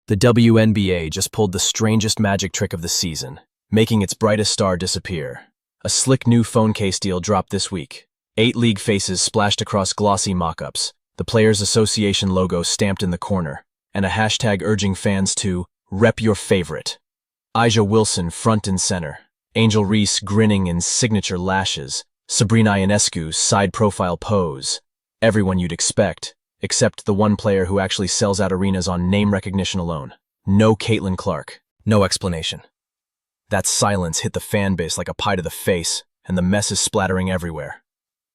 The WNBA just pulled the strangest magic trick of the season, making its brightest star disappear. A slick new phone case deal dropped this week. 8 league faces splashed across glossy mock-ups, the Players Association logo stamped in the corner, and a hashtag urging fans to rep your favorite. A'ja Wilson front and center, Angel Reese grinning in signature lashes, Sabrina Ionescu side profile pose. Everyone you'd expect, except the one player who actually sells out arenas on name recognition alone. No Caitlin Clark. No explanation. That silence hit the fan base like a pie to the face, and the mess is splattering everywhere.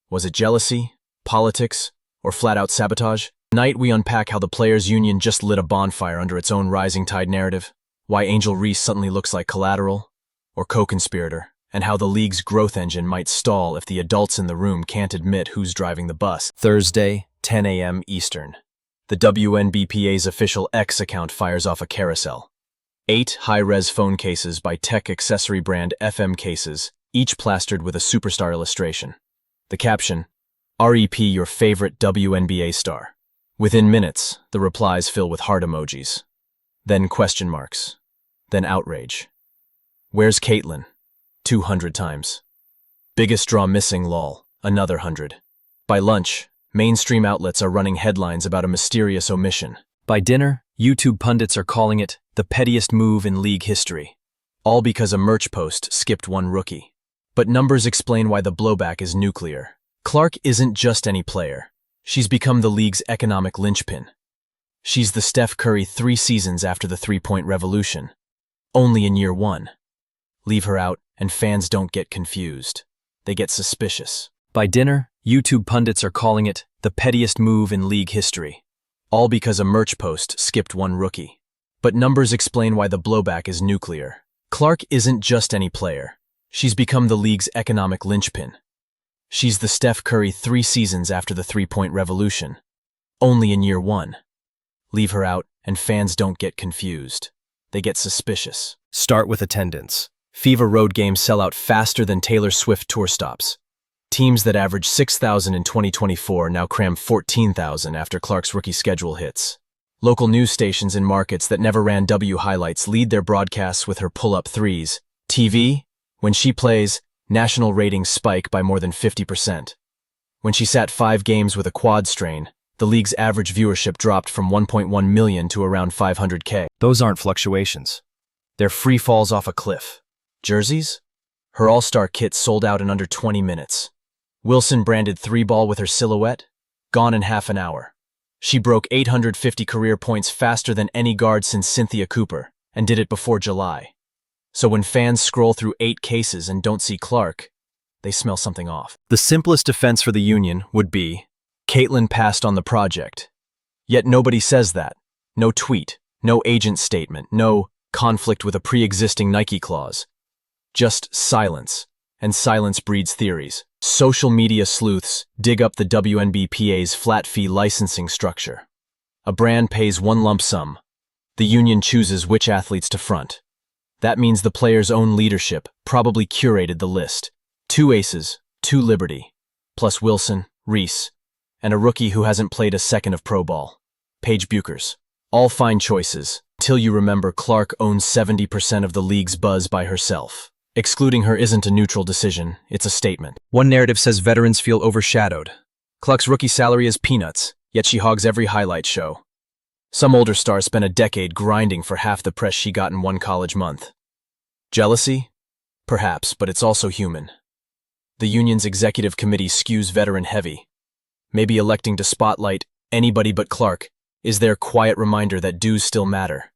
Was it jealousy, politics, or flat-out sabotage? Tonight we unpack how the Players Union just lit a bonfire under its own rising tide narrative, why Angel Reese suddenly looks like collateral, or co-conspirator, and how the league's growth engine might stall if the adults in the room can't admit who's driving the bus. Thursday, 10 a.m. Eastern. The WNBPA's official X account fires off a carousel. 8 high-res phone cases by tech accessory brand FM Cases, each plastered with a superstar illustration. The caption, REP your favorite WNBA star. Within minutes, the replies fill with heart emojis. Then question marks. Then outrage. Where's Caitlin? 200 times. Biggest draw missing lol, another 100. By lunch, mainstream outlets are running headlines about a mysterious omission. By dinner, YouTube pundits are calling it the pettiest move in league history. All because a merch post skipped one rookie. But numbers explain why the blowback is nuclear. Clark isn't just any player. She's become the league's economic linchpin. She's the Steph Curry 3 seasons after the three-point revolution. Only in year 1. Leave her out, and fans don't get confused. They get suspicious. By dinner, YouTube pundits are calling it the pettiest move in league history. All because a merch post skipped one rookie. But numbers explain why the blowback is nuclear. Clark isn't just any player. She's become the league's economic linchpin. She's the Steph Curry 3 seasons after the three-point revolution. Only in year 1. Leave her out, and fans don't get confused. They get suspicious. Start with attendance. Fever road games sell out faster than Taylor Swift tour stops. Teams that average 6,000 in 2024 now cram 14,000 after Clark's rookie schedule hits. Local news stations in markets that never ran W highlights lead their broadcasts with her pull-up threes. TV, when she plays, national ratings spike by more than 50%. When she sat 5 games with a quad strain, the league's average viewership dropped from 1.1 million to around 500K. Those aren't fluctuations. They're free falls off a cliff. Jerseys? Her all-star kit sold out in under 20 minutes. Wilson branded 3-ball with her silhouette? Gone in half an hour. She broke 850 career points faster than any guard since Cynthia Cooper, and did it before July. So when fans scroll through 8 cases and don't see Clark, they smell something off. The simplest defense for the union would be, Caitlin passed on the project. Yet nobody says that. No tweet, no agent statement, no conflict with a pre-existing Nike clause. Just silence, and silence breeds theories. Social media sleuths dig up the WNBPA's flat fee licensing structure. A brand pays one lump sum. The union chooses which athletes to front. That means the player's own leadership probably curated the list. 2 aces, 2 Liberty, plus Wilson, Reese, and a rookie who hasn't played a second of pro ball. Paige Buchers. All fine choices, till you remember Clark owns 70% of the league's buzz by herself. Excluding her isn't a neutral decision, it's a statement. One narrative says veterans feel overshadowed. Clark's rookie salary is peanuts, yet she hogs every highlight show. Some older stars spent a decade grinding for half the press she got in one college month. Jealousy? Perhaps, but it's also human. The union's executive committee skews veteran heavy. Maybe electing to spotlight anybody but Clark is their quiet reminder that dues still matter.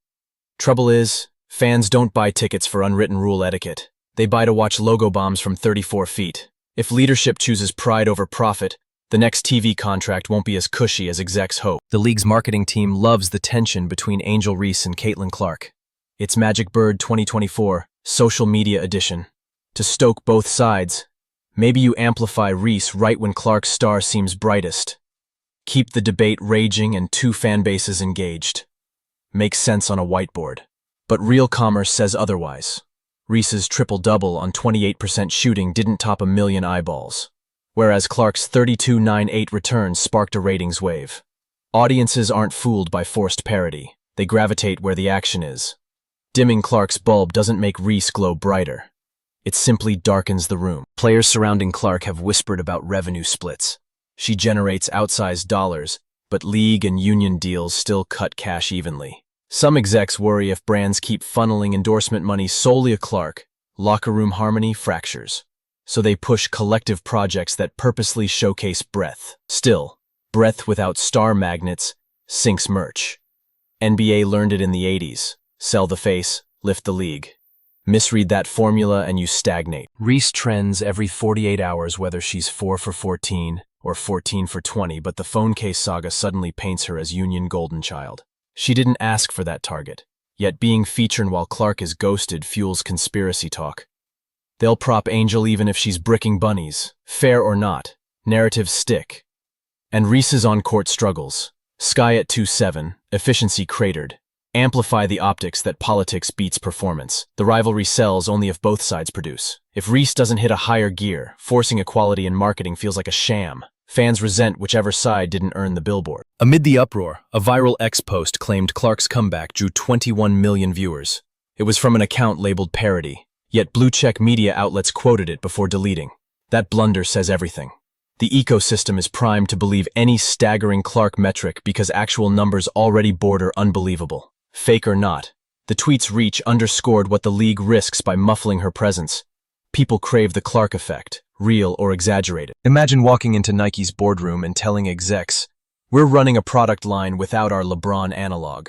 Trouble is, fans don't buy tickets for unwritten rule etiquette. They buy to watch logo bombs from 34 feet. If leadership chooses pride over profit, the next TV contract won't be as cushy as execs hope. The league's marketing team loves the tension between Angel Reese and Caitlin Clark. It's Magic Bird 2024, Social Media Edition. To stoke both sides, maybe you amplify Reese right when Clark's star seems brightest. Keep the debate raging and 2 fan bases engaged. Makes sense on a whiteboard. But real commerce says otherwise. Reese's triple-double on 28% shooting didn't top 1 million eyeballs, whereas Clark's 32.98 returns sparked a ratings wave. Audiences aren't fooled by forced parody. They gravitate where the action is. Dimming Clark's bulb doesn't make Reese glow brighter. It simply darkens the room. Players surrounding Clark have whispered about revenue splits. She generates outsized dollars, but league and union deals still cut cash evenly. Some execs worry if brands keep funneling endorsement money solely at Clark, locker room harmony fractures. So they push collective projects that purposely showcase breadth. Still, breadth without star magnets sinks merch. NBA learned it in the 80s. Sell the face, lift the league. Misread that formula and you stagnate. Reese trends every 48 hours whether she's 4 for 14 or 14 for 20, but the phone case saga suddenly paints her as Union golden child. She didn't ask for that target, yet being featured while Clark is ghosted fuels conspiracy talk. They'll prop Angel even if she's bricking bunnies. Fair or not, narratives stick. And Reese's on-court struggles. Sky at 2-7, efficiency cratered. Amplify the optics that politics beats performance. The rivalry sells only if both sides produce. If Reese doesn't hit a higher gear, forcing equality in marketing feels like a sham. Fans resent whichever side didn't earn the billboard. Amid the uproar, a viral X post claimed Clark's comeback drew 21 million viewers. It was from an account labeled parody, yet blue-check media outlets quoted it before deleting. That blunder says everything. The ecosystem is primed to believe any staggering Clark metric because actual numbers already border unbelievable. Fake or not, the tweet's reach underscored what the league risks by muffling her presence. People crave the Clark effect, real or exaggerated. Imagine walking into Nike's boardroom and telling execs, "We're running a product line without our LeBron analog."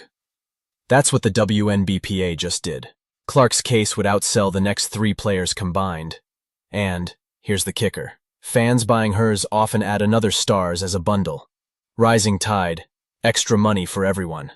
That's what the WNBA just did. Clark's case would outsell the next 3 players combined. And, here's the kicker, fans buying hers often add another stars as a bundle. Rising tide, extra money for everyone.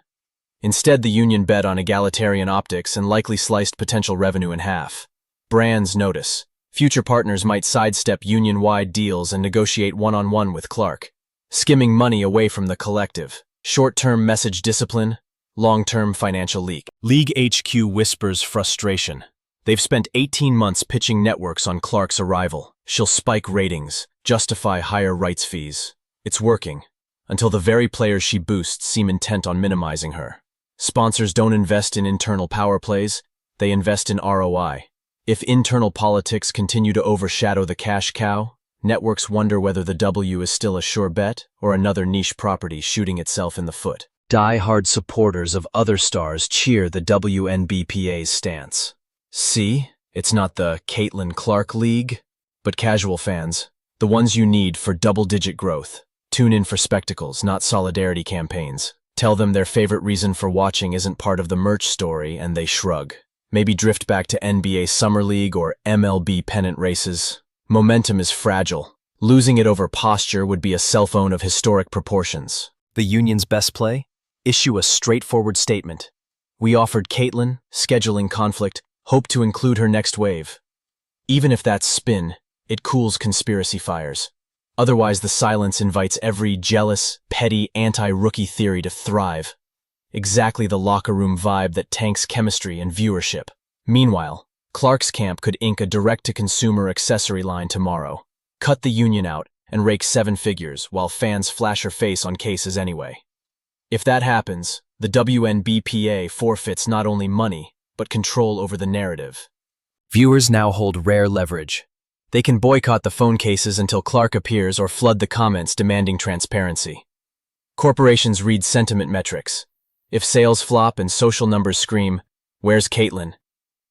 Instead, the union bet on egalitarian optics and likely sliced potential revenue in half. Brands notice. Future partners might sidestep union-wide deals and negotiate one-on-one with Clark, skimming money away from the collective. Short-term message discipline, long-term financial leak. League HQ whispers frustration. They've spent 18 months pitching networks on Clark's arrival. She'll spike ratings, justify higher rights fees. It's working, until the very players she boosts seem intent on minimizing her. Sponsors don't invest in internal power plays, they invest in ROI. If internal politics continue to overshadow the cash cow, networks wonder whether the W is still a sure bet or another niche property shooting itself in the foot. Die-hard supporters of other stars cheer the WNBA's stance. See, it's not the Caitlin Clark League, but casual fans, the ones you need for double-digit growth. Tune in for spectacles, not solidarity campaigns. Tell them their favorite reason for watching isn't part of the merch story and they shrug. Maybe drift back to NBA Summer League or MLB pennant races. Momentum is fragile. Losing it over posture would be a cell phone of historic proportions. The union's best play? Issue a straightforward statement. We offered Caitlin, scheduling conflict, hope to include her next wave. Even if that's spin, it cools conspiracy fires. Otherwise, the silence invites every jealous, petty, anti-rookie theory to thrive. Exactly the locker room vibe that tanks chemistry and viewership. Meanwhile, Clark's camp could ink a direct-to-consumer accessory line tomorrow. Cut the union out and rake 7 figures while fans flash her face on cases anyway. If that happens, the WNBA forfeits not only money, but control over the narrative. Viewers now hold rare leverage. They can boycott the phone cases until Clark appears or flood the comments demanding transparency. Corporations read sentiment metrics. If sales flop and social numbers scream, "Where's Caitlin?"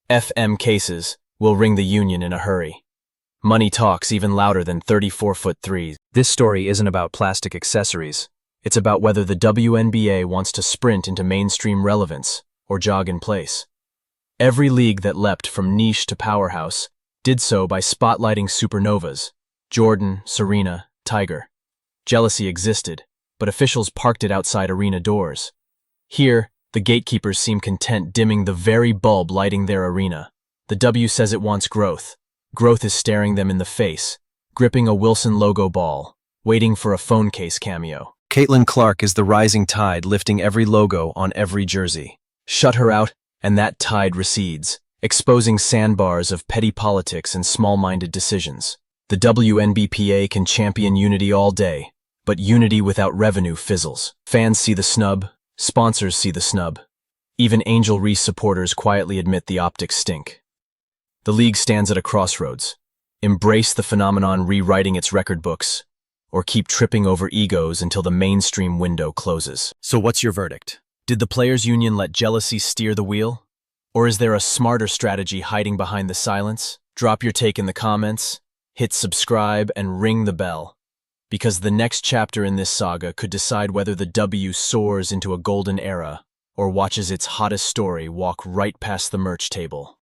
FM cases will ring the union in a hurry. Money talks even louder than 34-foot threes. This story isn't about plastic accessories. It's about whether the WNBA wants to sprint into mainstream relevance or jog in place. Every league that leapt from niche to powerhouse did so by spotlighting supernovas. Jordan, Serena, Tiger. Jealousy existed, but officials parked it outside arena doors. Here, the gatekeepers seem content dimming the very bulb lighting their arena. The W says it wants growth. Growth is staring them in the face, gripping a Wilson logo ball, waiting for a phone case cameo. Caitlin Clark is the rising tide lifting every logo on every jersey. Shut her out, and that tide recedes, exposing sandbars of petty politics and small-minded decisions. The WNBA can champion unity all day, but unity without revenue fizzles. Fans see the snub, sponsors see the snub, Even Angel Reese supporters quietly admit the optics stink. The league stands at a crossroads. Embrace the phenomenon rewriting its record books, or keep tripping over egos until the mainstream window closes. So what's your verdict? Did the players' union let jealousy steer the wheel? Or is there a smarter strategy hiding behind the silence? Drop your take in the comments, hit subscribe, and ring the bell, because the next chapter in this saga could decide whether the W soars into a golden era or watches its hottest story walk right past the merch table.